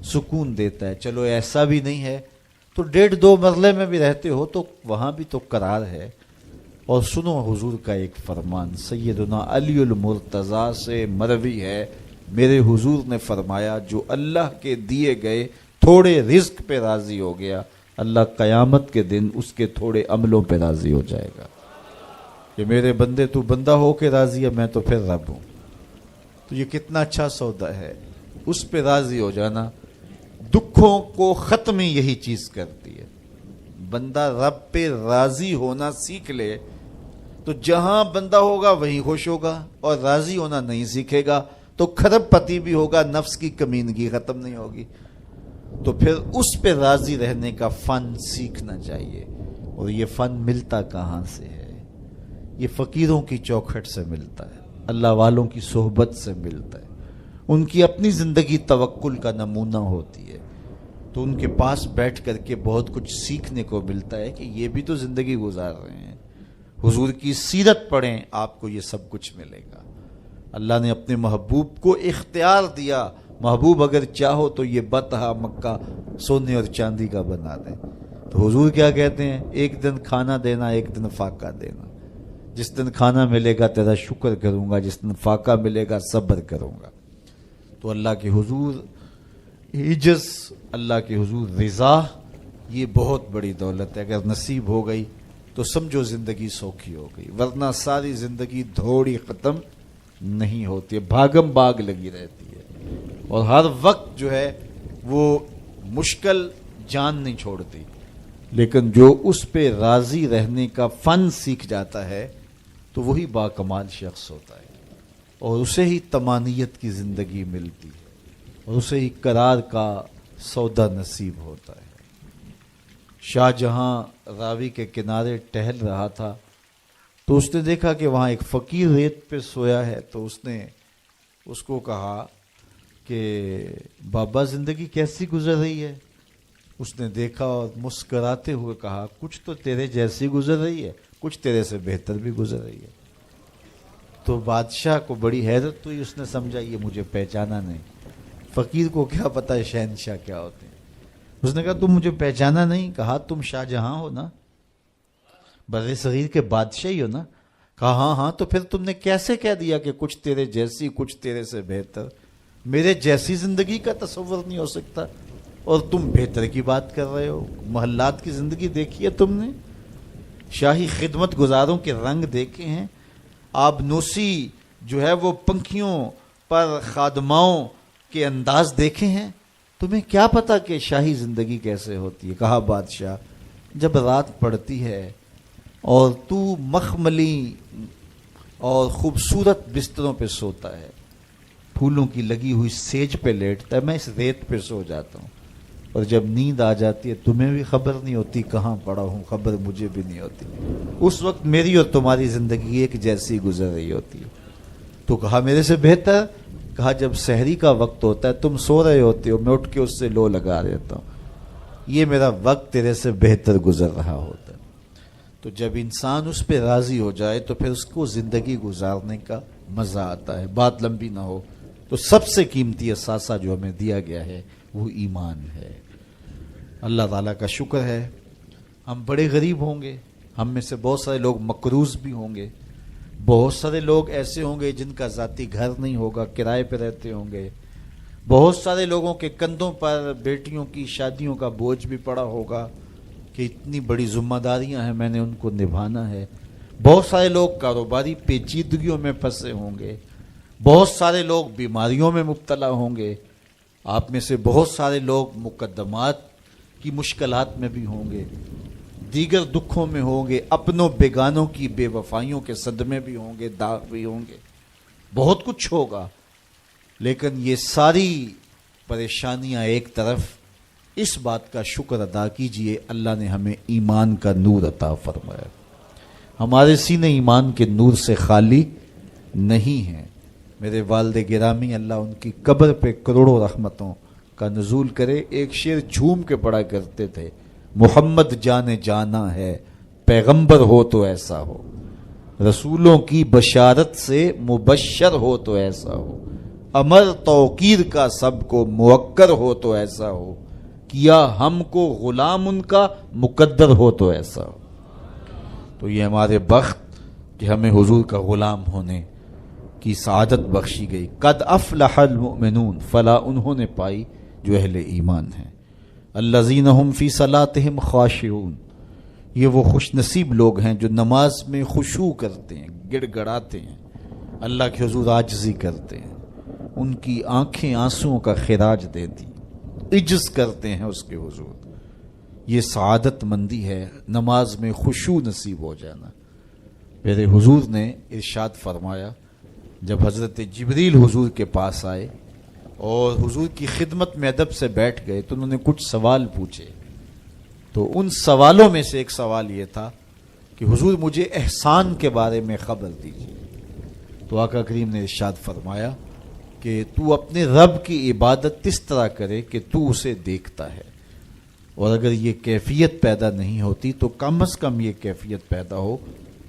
سکون دیتا ہے۔ چلو ایسا بھی نہیں ہے تو 1.5-2 مرلے میں بھی رہتے ہو تو وہاں بھی تو قرار ہے۔ اور سنو حضور کا ایک فرمان، سیدنا علی المرتضیٰ سے مروی ہے، میرے حضور نے فرمایا جو اللہ کے دیے گئے تھوڑے رزق پہ راضی ہو گیا، اللہ قیامت کے دن اس کے تھوڑے عملوں پہ راضی ہو جائے گا کہ میرے بندے تو بندہ ہو کے راضی ہے، میں تو پھر رب ہوں۔ تو یہ کتنا اچھا سودا ہے، اس پہ راضی ہو جانا۔ دکھوں کو ختم یہی چیز کرتی ہے، بندہ رب پہ راضی ہونا سیکھ لے تو جہاں بندہ ہوگا وہیں خوش ہوگا، اور راضی ہونا نہیں سیکھے گا تو کھرب پتی بھی ہوگا، نفس کی کمینگی ختم نہیں ہوگی۔ تو پھر اس پہ راضی رہنے کا فن سیکھنا چاہیے، اور یہ فن ملتا کہاں سے ہے؟ یہ فقیروں کی چوکھٹ سے ملتا ہے، اللہ والوں کی صحبت سے ملتا ہے، ان کی اپنی زندگی توکل کا نمونہ ہوتی ہے، تو ان کے پاس بیٹھ کر کے بہت کچھ سیکھنے کو ملتا ہے کہ یہ بھی تو زندگی گزار رہے ہیں۔ حضور کی سیرت پڑھیں، آپ کو یہ سب کچھ ملے گا۔ اللہ نے اپنے محبوب کو اختیار دیا، محبوب اگر چاہو تو یہ بطحا مکہ سونے اور چاندی کا بنا دیں۔ تو حضور کیا کہتے ہیں؟ ایک دن کھانا دینا، ایک دن فاقہ دینا۔ جس دن کھانا ملے گا تیرا شکر کروں گا، جس دن فاقہ ملے گا صبر کروں گا۔ تو اللہ کے حضور عجز، اللہ کے حضور رضا، یہ بہت بڑی دولت ہے۔ اگر نصیب ہو گئی تو سمجھو زندگی سوکھی ہو گئی، ورنہ ساری زندگی دھوڑی ختم نہیں ہوتی ہے، بھاگم بھاگ لگی رہتی ہے، اور ہر وقت جو ہے وہ مشکل جان نہیں چھوڑتی۔ لیکن جو اس پہ راضی رہنے کا فن سیکھ جاتا ہے تو وہی باکمال شخص ہوتا ہے، اور اسے ہی طمانیت کی زندگی ملتی ہے، اور اسے ہی قرار کا سودا نصیب ہوتا ہے۔ شاہ جہاں راوی کے کنارے ٹہل رہا تھا تو اس نے دیکھا کہ وہاں ایک فقیر ریت پہ سویا ہے، تو اس نے اس کو کہا کہ بابا زندگی کیسی گزر رہی ہے؟ اس نے دیکھا اور مسکراتے ہوئے کہا کچھ تو تیرے جیسی گزر رہی ہے، کچھ تیرے سے بہتر بھی گزر رہی ہے۔ تو بادشاہ کو بڑی حیرت ہوئی، اس نے سمجھا یہ مجھے پہچانا نہیں، فقیر کو کیا پتا ہے شہنشاہ کیا ہوتے ہیں۔ اس نے کہا تم مجھے پہچانا نہیں؟ کہا تم شاہ جہاں ہو نا، بر صغیر کے بادشاہ ہی ہو نا؟ کہا ہاں ہاں، تو پھر تم نے کیسے کہہ دیا کہ کچھ تیرے جیسی کچھ تیرے سے بہتر؟ میرے جیسی زندگی کا تصور نہیں ہو سکتا، اور تم بہتر کی بات کر رہے ہو۔ محلات کی زندگی دیکھی ہے تم نے؟ شاہی خدمت گزاروں کے رنگ دیکھے ہیں؟ آبنوسی جو ہے وہ پنکھیوں پر خادماؤں کے انداز دیکھے ہیں؟ تمہیں کیا پتا کہ شاہی زندگی کیسے ہوتی ہے؟ کہا بادشاہ جب رات پڑتی ہے اور تو مخملی اور خوبصورت بستروں پہ سوتا ہے، پھولوں کی لگی ہوئی سیج پہ لیٹتا ہے، میں اس ریت پہ سو جاتا ہوں، اور جب نیند آ جاتی ہے تمہیں بھی خبر نہیں ہوتی کہاں پڑا ہوں، خبر مجھے بھی نہیں ہوتی، اس وقت میری اور تمہاری زندگی ایک جیسی گزر رہی ہوتی ہے۔ تو کہا میرے سے بہتر؟ کہا جب سحری کا وقت ہوتا ہے تم سو رہے ہوتے ہو، میں اٹھ کے اس سے لو لگا دیتا ہوں، یہ میرا وقت تیرے سے بہتر گزر رہا ہوتا ہے۔ تو جب انسان اس پہ راضی ہو جائے تو پھر اس کو زندگی گزارنے کا مزہ آتا ہے۔ بات لمبی نہ ہو تو سب سے قیمتی اثاثہ جو ہمیں دیا گیا ہے وہ ایمان ہے۔ اللہ تعالیٰ کا شکر ہے، ہم بڑے غریب ہوں گے، ہم میں سے بہت سارے لوگ مقروض بھی ہوں گے، بہت سارے لوگ ایسے ہوں گے جن کا ذاتی گھر نہیں ہوگا، کرائے پہ رہتے ہوں گے، بہت سارے لوگوں کے کندھوں پر بیٹیوں کی شادیوں کا بوجھ بھی پڑا ہوگا کہ اتنی بڑی ذمہ داریاں ہیں، میں نے ان کو نبھانا ہے، بہت سارے لوگ کاروباری پیچیدگیوں میں پھنسے ہوں گے، بہت سارے لوگ بیماریوں میں مبتلا ہوں گے، آپ میں سے بہت سارے لوگ مقدمات کی مشکلات میں بھی ہوں گے، دیگر دکھوں میں ہوں گے، اپنوں بیگانوں کی بے وفائیوں کے صدمے بھی ہوں گے، داغ بھی ہوں گے، بہت کچھ ہوگا، لیکن یہ ساری پریشانیاں ایک طرف، اس بات کا شکر ادا کیجئے اللہ نے ہمیں ایمان کا نور عطا فرمایا، ہمارے سینے ایمان کے نور سے خالی نہیں ہیں۔ میرے والد گرامی اللہ ان کی قبر پہ کروڑوں رحمتوں کا نزول کرے، ایک شعر جھوم کے پڑھا کرتے تھے، محمد جان جانا ہے پیغمبر ہو تو ایسا ہو، رسولوں کی بشارت سے مبشر ہو تو ایسا ہو، امر توقیر کا سب کو موقر ہو تو ایسا ہو، کیا ہم کو غلام ان کا مقدر ہو تو ایسا ہو۔ تو یہ ہمارے بخت کہ ہمیں حضور کا غلام ہونے کی سعادت بخشی گئی۔ قد افلح المؤمنون، فلاح انہوں نے پائی جو اہل ایمان ہیں۔ الذین هم فی صلاتہم خاشعون، یہ وہ خوش نصیب لوگ ہیں جو نماز میں خشوع کرتے ہیں، گڑ گڑاتے ہیں، اللہ کے حضور عاجزی کرتے ہیں، ان کی آنکھیں آنسوؤں کا خراج دیتی، عجز کرتے ہیں اس کے حضور۔ یہ سعادت مندی ہے، نماز میں خشوع نصیب ہو جانا۔ میرے حضور نے ارشاد فرمایا، جب حضرت جبریل حضور کے پاس آئے اور حضور کی خدمت میں ادب سے بیٹھ گئے تو انہوں نے کچھ سوال پوچھے، تو ان سوالوں میں سے ایک سوال یہ تھا کہ حضور مجھے احسان کے بارے میں خبر دیجیے۔ تو آقا کریم نے ارشاد فرمایا کہ تو اپنے رب کی عبادت اس طرح کرے کہ تو اسے دیکھتا ہے، اور اگر یہ کیفیت پیدا نہیں ہوتی تو کم از کم یہ کیفیت پیدا ہو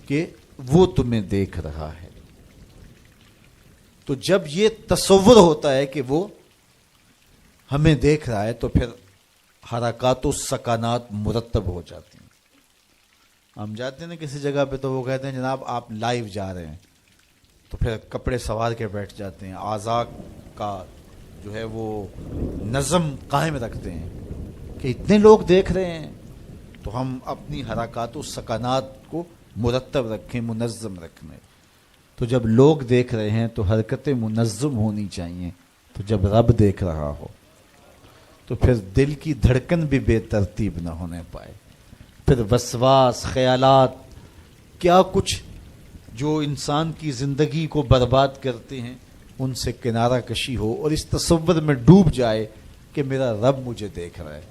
کہ وہ تمہیں دیکھ رہا ہے۔ تو جب یہ تصور ہوتا ہے کہ وہ ہمیں دیکھ رہا ہے تو پھر حرکات و سکانات مرتب ہو جاتی ہیں۔ ہم جاتے ہیں نا کسی جگہ پہ تو وہ کہتے ہیں جناب آپ لائیو جا رہے ہیں، تو پھر کپڑے سوار کے بیٹھ جاتے ہیں، اعضاء کا جو ہے وہ نظم قائم رکھتے ہیں کہ اتنے لوگ دیکھ رہے ہیں تو ہم اپنی حرکات و سکانات کو مرتب رکھیں، منظم رکھیں۔ تو جب لوگ دیکھ رہے ہیں تو حرکتیں منظم ہونی چاہیے، تو جب رب دیکھ رہا ہو تو پھر دل کی دھڑکن بھی بے ترتیب نہ ہونے پائے، پھر وسواس، خیالات، کیا کچھ جو انسان کی زندگی کو برباد کرتے ہیں ان سے کنارہ کشی ہو، اور اس تصور میں ڈوب جائے کہ میرا رب مجھے دیکھ رہا ہے۔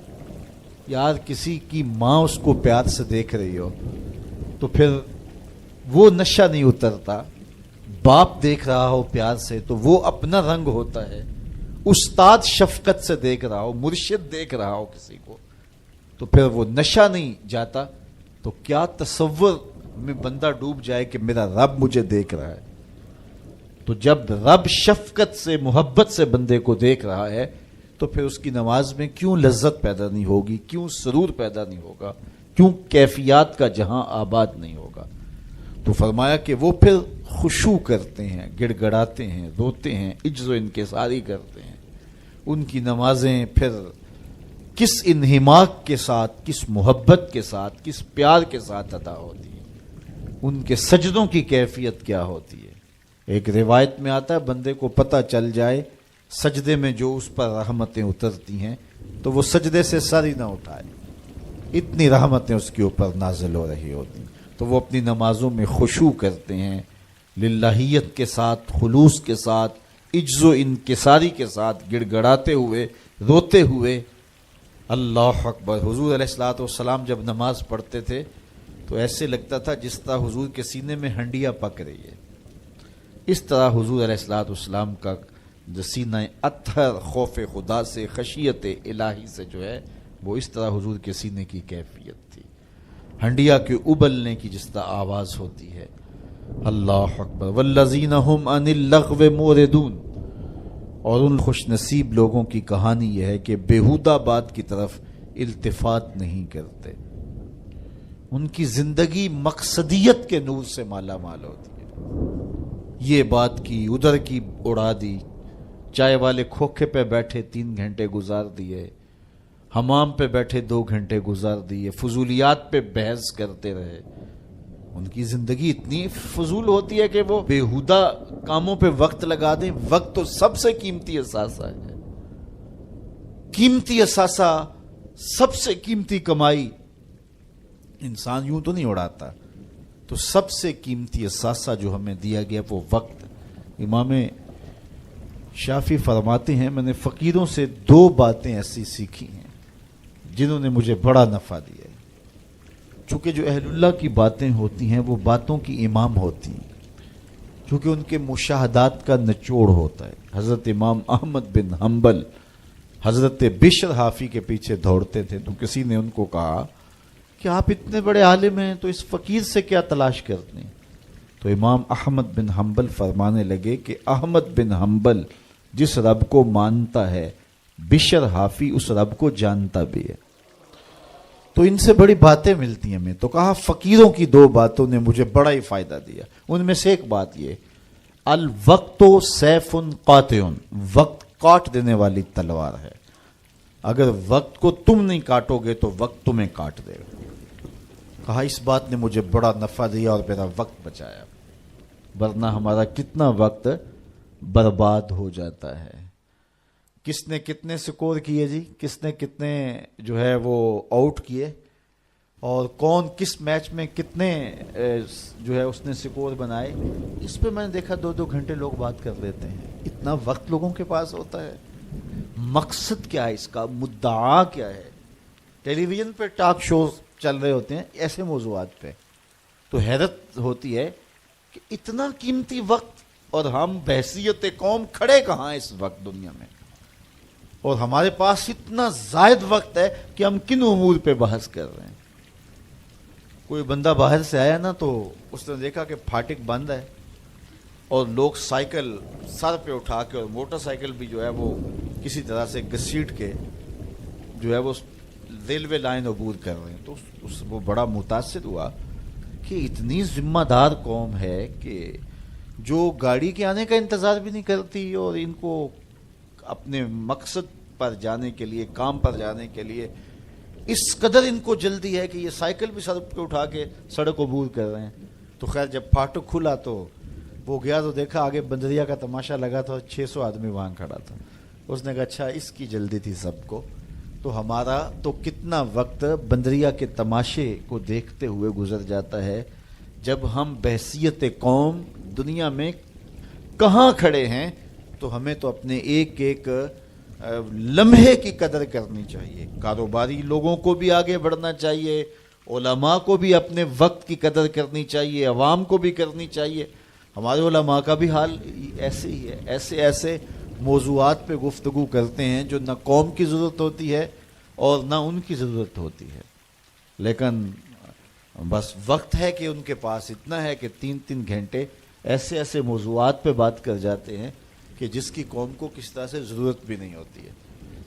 یار کسی کی ماں اس کو پیار سے دیکھ رہی ہو تو پھر وہ نشہ نہیں اترتا، باپ دیکھ رہا ہو پیار سے تو وہ اپنا رنگ ہوتا ہے، استاد شفقت سے دیکھ رہا ہو، مرشد دیکھ رہا ہو کسی کو تو پھر وہ نشہ نہیں جاتا، تو کیا تصور میں بندہ ڈوب جائے کہ میرا رب مجھے دیکھ رہا ہے۔ تو جب رب شفقت سے، محبت سے بندے کو دیکھ رہا ہے تو پھر اس کی نماز میں کیوں لذت پیدا نہیں ہوگی، کیوں سرور پیدا نہیں ہوگا، کیوں کیفیات کا جہاں آباد نہیں ہوگا۔ تو فرمایا کہ وہ پھر خشوع کرتے ہیں، گڑ گڑاتے ہیں، روتے ہیں، عجز و انکساری کرتے ہیں۔ ان کی نمازیں پھر کس انہماک کے ساتھ، کس محبت کے ساتھ، کس پیار کے ساتھ ادا ہوتی ہیں، ان کے سجدوں کی کیفیت کیا ہوتی ہے۔ ایک روایت میں آتا ہے بندے کو پتہ چل جائے سجدے میں جو اس پر رحمتیں اترتی ہیں تو وہ سجدے سے سر ہی نہ اٹھائے، اتنی رحمتیں اس کے اوپر نازل ہو رہی ہوتی ہیں۔ تو وہ اپنی نمازوں میں خشوع کرتے ہیں، للہیت کے ساتھ، خلوص کے ساتھ، عجز و انکساری کے ساتھ، گڑ گڑاتے ہوئے، روتے ہوئے۔ اللہ اکبر۔ حضور علیہ الصلوۃ والسلام جب نماز پڑھتے تھے تو ایسے لگتا تھا جس طرح حضور کے سینے میں ہنڈیا پک رہی ہے، اس طرح حضور علیہ الصلوۃ والسلام کا جو سینہ اطہر خوف خدا سے، خشیت الہی سے جو ہے وہ اس طرح حضور کے سینے کی کیفیت تھی، ہنڈیا کے ابلنے کی جس طرح آواز ہوتی ہے۔ اللہ اکبر۔ والذین هم عن اللغو معرضون، اور ان خوش نصیب لوگوں کی کہانی یہ ہے کہ بیہودہ بات کی طرف التفات نہیں کرتے، ان کی زندگی مقصدیت کے نور سے مالا مال ہوتی ہے۔ یہ بات کی، ادھر کی اڑا دی، چائے والے کھوکھے پہ بیٹھے 3 گھنٹے گزار دیے، حمام پہ بیٹھے 2 گھنٹے گزار دیے، فضولیات پہ بحث کرتے رہے۔ ان کی زندگی اتنی فضول ہوتی ہے کہ وہ بیہودہ کاموں پہ وقت لگا دیں. وقت تو سب سے قیمتی اثاثہ ہے. قیمتی اثاثہ، سب سے قیمتی کمائی. انسان یوں تو نہیں اڑاتا. تو سب سے قیمتی اثاثہ جو ہمیں دیا گیا وہ وقت. امام شافعی فرماتے ہیں میں نے فقیروں سے 2 باتیں ایسی سیکھی ہیں جنہوں نے مجھے بڑا نفع دیا ہے. چونکہ جو اہل اللہ کی باتیں ہوتی ہیں وہ باتوں کی امام ہوتی ہیں، چونکہ ان کے مشاہدات کا نچوڑ ہوتا ہے. حضرت امام احمد بن حنبل حضرت بشر حافی کے پیچھے دوڑتے تھے تو کسی نے ان کو کہا کہ آپ اتنے بڑے عالم ہیں تو اس فقیر سے کیا تلاش کرتے ہیں؟ تو امام احمد بن حنبل فرمانے لگے کہ احمد بن حنبل جس رب کو مانتا ہے بشر حافی اس رب کو جانتا بھی ہے. تو ان سے بڑی باتیں ملتی ہیں ہمیں. تو کہا فقیروں کی 2 باتوں نے مجھے بڑا ہی فائدہ دیا. ان میں سے ایک بات یہ، الوقت سیف قاطع، وقت کاٹ دینے والی تلوار ہے. اگر وقت کو تم نہیں کاٹو گے تو وقت تمہیں کاٹ دے گا. کہا اس بات نے مجھے بڑا نفع دیا اور میرا وقت بچایا، ورنہ ہمارا کتنا وقت برباد ہو جاتا ہے. کس نے کتنے سکور کیے جی، کس نے کتنے جو ہے وہ آؤٹ کیے، اور کون کس میچ میں کتنے جو ہے اس نے سکور بنائے، اس پہ میں نے دیکھا 2-2 گھنٹے لوگ بات کر لیتے ہیں. اتنا وقت لوگوں کے پاس ہوتا ہے. مقصد کیا ہے اس کا، مدعا کیا ہے؟ ٹیلی ویژن پہ ٹاک شوز چل رہے ہوتے ہیں ایسے موضوعات پہ، تو حیرت ہوتی ہے کہ اتنا قیمتی وقت اور ہم بحیثیت قوم کھڑے کہاں اس وقت دنیا میں، اور ہمارے پاس اتنا زائد وقت ہے کہ ہم کن امور پہ بحث کر رہے ہیں. کوئی بندہ باہر سے آیا نا تو اس نے دیکھا کہ پھاٹک بند ہے اور لوگ سائیکل سر پہ اٹھا کے اور موٹر سائیکل بھی جو ہے وہ کسی طرح سے گھسیٹ کے جو ہے وہ ریلوے لائن عبور کر رہے ہیں. تو وہ بڑا متاثر ہوا کہ اتنی ذمہ دار قوم ہے کہ جو گاڑی کے آنے کا انتظار بھی نہیں کرتی اور ان کو اپنے مقصد پر جانے کے لیے، کام پر جانے کے لیے اس قدر ان کو جلدی ہے کہ یہ سائیکل بھی سڑک پہ اٹھا کے سڑک عبور کر رہے ہیں. تو خیر جب پھاٹک کھلا تو وہ گیا تو دیکھا آگے بندریا کا تماشا لگا تھا، 600 آدمی وہاں کھڑا تھا. اس نے کہا اچھا اس کی جلدی تھی سب کو. تو ہمارا تو کتنا وقت بندریا کے تماشے کو دیکھتے ہوئے گزر جاتا ہے، جب ہم بحیثیت قوم دنیا میں کہاں کھڑے ہیں. تو ہمیں تو اپنے ایک ایک لمحے کی قدر کرنی چاہیے. کاروباری لوگوں کو بھی آگے بڑھنا چاہیے، علماء کو بھی اپنے وقت کی قدر کرنی چاہیے، عوام کو بھی کرنی چاہیے. ہمارے علماء کا بھی حال ایسے ہی ہے. ایسے موضوعات پہ گفتگو کرتے ہیں جو نہ قوم کی ضرورت ہوتی ہے اور نہ ان کی ضرورت ہوتی ہے، لیکن بس وقت ہے کہ ان کے پاس اتنا ہے کہ 3-3 گھنٹے ایسے موضوعات پہ بات کر جاتے ہیں کہ جس کی قوم کو کس طرح سے ضرورت بھی نہیں ہوتی ہے.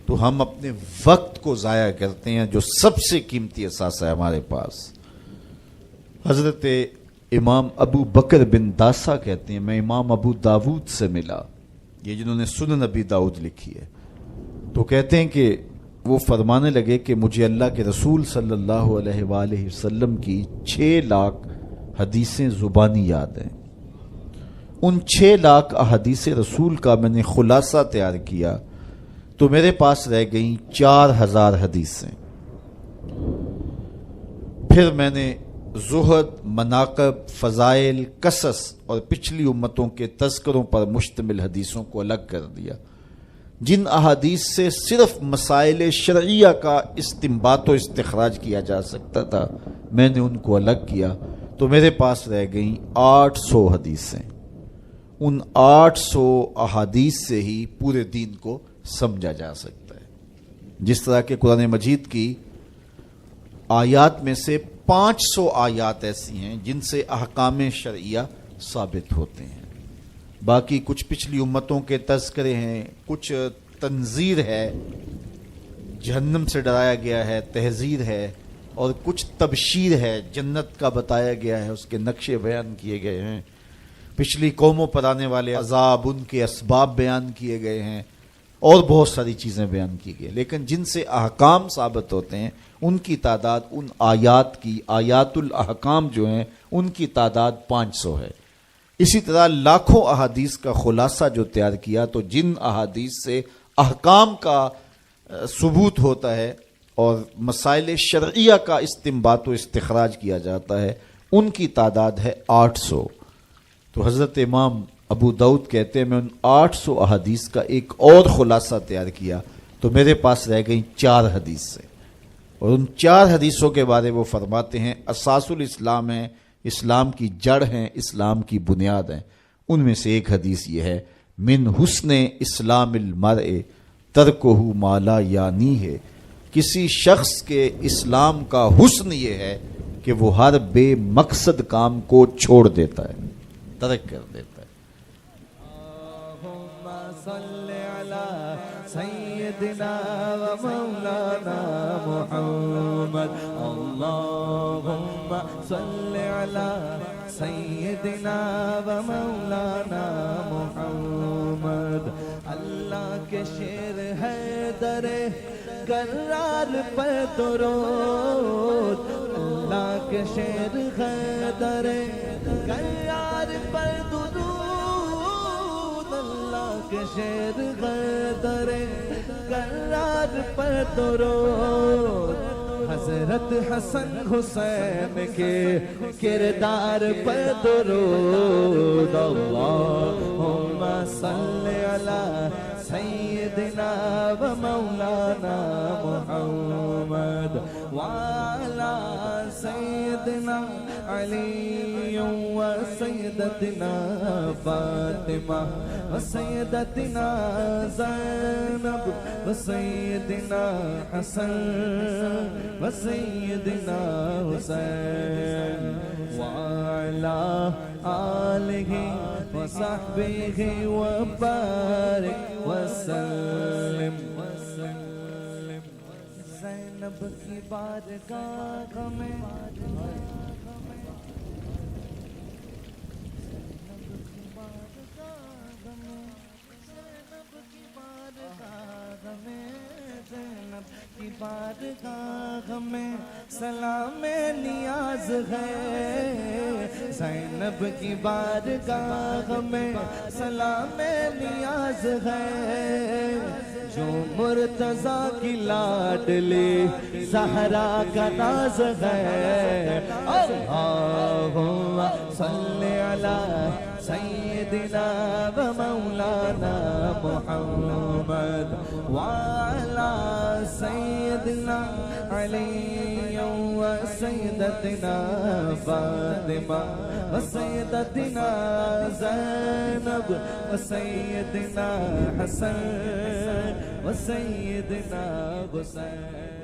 تو ہم اپنے وقت کو ضائع کرتے ہیں جو سب سے قیمتی اثاثہ ہے ہمارے پاس. حضرت امام ابو بکر بن داسا کہتے ہیں میں امام ابو داود سے ملا، یہ جنہوں نے سنن ابی داؤد لکھی ہے. تو کہتے ہیں کہ وہ فرمانے لگے کہ مجھے اللہ کے رسول صلی اللہ علیہ وآلہ وسلم کی 6 لاکھ حدیثیں زبانی یاد ہیں. ان 6 لاکھ احادیث رسول کا میں نے خلاصہ تیار کیا تو میرے پاس رہ گئیں 4000 حدیثیں. پھر میں نے زہد، مناقب، فضائل، قصص اور پچھلی امتوں کے تذکروں پر مشتمل حدیثوں کو الگ کر دیا. جن احادیث سے صرف مسائل شرعیہ کا استنباط و استخراج کیا جا سکتا تھا میں نے ان کو الگ کیا تو میرے پاس رہ گئیں 800 حدیثیں. ان 800 احادیث سے ہی پورے دین کو سمجھا جا سکتا ہے. جس طرح کہ قرآن مجید کی آیات میں سے 500 آیات ایسی ہیں جن سے احکام شرعیہ ثابت ہوتے ہیں. باقی کچھ پچھلی امتوں کے تذکرے ہیں، کچھ تنذیر ہے، جہنم سے ڈرایا گیا ہے، تحذیر ہے، اور کچھ تبشیر ہے، جنت کا بتایا گیا ہے، اس کے نقشے بیان کیے گئے ہیں. پچھلی قوموں پر آنے والے عذاب، ان کے اسباب بیان کیے گئے ہیں. اور بہت ساری چیزیں بیان کی گئی، لیکن جن سے احکام ثابت ہوتے ہیں ان کی تعداد، ان آیات کی، آیات الاحکام جو ہیں ان کی تعداد 500 ہے۔ اسی طرح لاکھوں احادیث کا خلاصہ جو تیار کیا، تو جن احادیث سے احکام کا ثبوت ہوتا ہے اور مسائل شرعیہ کا استنباط و استخراج کیا جاتا ہے، ان کی تعداد ہے 800۔ تو حضرت امام ابو داؤد کہتے ہیں میں ان 800 احادیث کا ایک اور خلاصہ تیار کیا، تو میرے پاس رہ گئیں 4 حدیث سے، اور ان 4 حدیثوں کے بارے وہ فرماتے ہیں اساس الاسلام ہیں، اسلام کی جڑ ہیں، اسلام کی بنیاد ہیں۔ ان میں سے ایک حدیث یہ ہے، من حسن اسلام المرء ترکہ ما لا یعنی ہے، کسی شخص کے اسلام کا حسن یہ ہے کہ وہ ہر بے مقصد کام کو چھوڑ دیتا ہے، ترک کر دیتا ہے۔ اللہم صل علی سیدنا و مولانا محمد، اللہم صل علی سیدنا و مولانا محمد۔ اللہ کے شیر ہے در کرار پر درود، اللہ کے شیر ہے در کرار پر درود، اللہ کے شیر ہے در کرار پر درود۔ حضرت حسن حسین کے کردار پر درود، اللہم صل علی سیدنا و مولانا محمد وعلی سیدنا علی و سیدتنا فاطمہ و سیدتنا زینب و سیدنا حسن و سیدنا حسین وعلی آلہ و صحبہ و بارک وسلم۔ زینب کی بارگاہ میں کی بارگاہ میں سلام نیاز ہے، زینب کی بارگاہ میں سلام نیاز ہے، جو مرتضیٰ کی لاڈلی زہرا کا ناز ہے۔ اللہم صل علی سیدنا و مولانا محمد وعلی سیدنا علی و سیدتنا فاطمہ و سیدتنا زینب و سیدنا حسن و سیدنا حسین۔